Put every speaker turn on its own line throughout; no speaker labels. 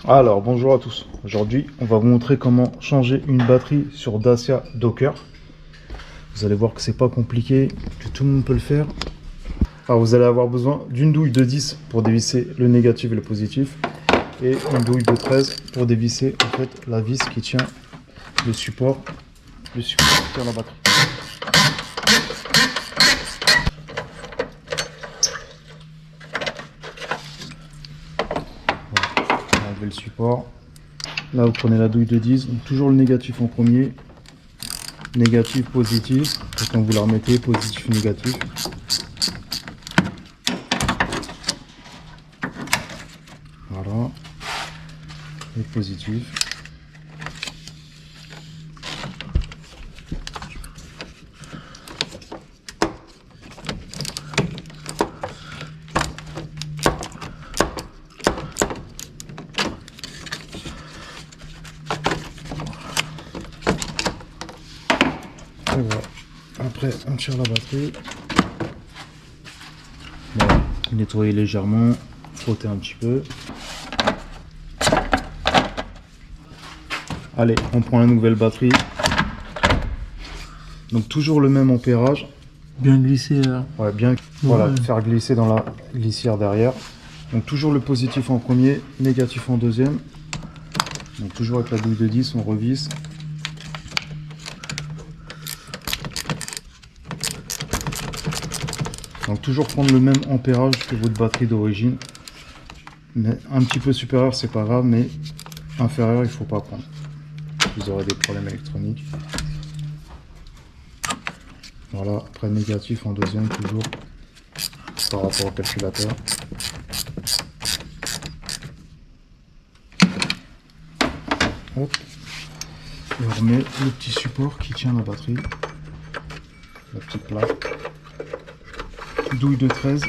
Alors bonjour à tous, aujourd'hui on va vous montrer comment changer une batterie sur Dacia Docker. Vous allez voir que c'est pas compliqué, que tout le monde peut le faire. Alors vous allez avoir besoin d'une douille de 10 pour dévisser le négatif et le positif, et une douille de 13 pour dévisser en fait la vis qui tient le support qui tient la batterie. Voilà. On va enlever le support. Là vous prenez la douille de 10, donc toujours le négatif en premier, négatif, positif, et quand vous la remettez, positif, négatif. Voilà, et positif. Et voilà. Après, on tire la batterie. Voilà. Nettoyer légèrement, frotter un petit peu. Allez, on prend la nouvelle batterie. Donc toujours le même ampérage.
Bien glissé.
Ouais, bien.
Ouais.
Voilà, faire glisser dans la glissière derrière. Donc toujours le positif en premier, négatif en deuxième. Donc toujours avec la douille de 10, on revisse. Donc toujours prendre le même ampérage que votre batterie d'origine. Mais un petit peu supérieur, c'est pas grave, mais inférieur, il faut pas prendre. Vous aurez des problèmes électroniques. Voilà, après négatif en deuxième, toujours par rapport au calculateur. Hop. Et on remet le petit support qui tient la batterie. La petite plaque. Douille de 13.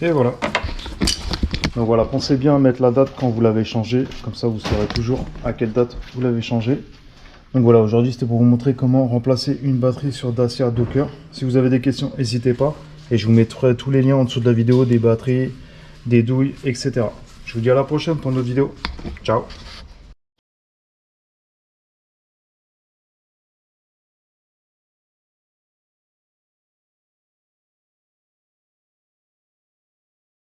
Et voilà. Donc voilà, pensez bien à mettre la date quand vous l'avez changé, comme ça vous saurez toujours à quelle date vous l'avez changé. Donc voilà, aujourd'hui c'était pour vous montrer comment remplacer une batterie sur Dacia Docker. Si vous avez des questions, n'hésitez pas. Et je vous mettrai tous les liens en dessous de la vidéo, des batteries, des douilles, etc. Je vous dis à la prochaine pour une autre vidéo. Ciao!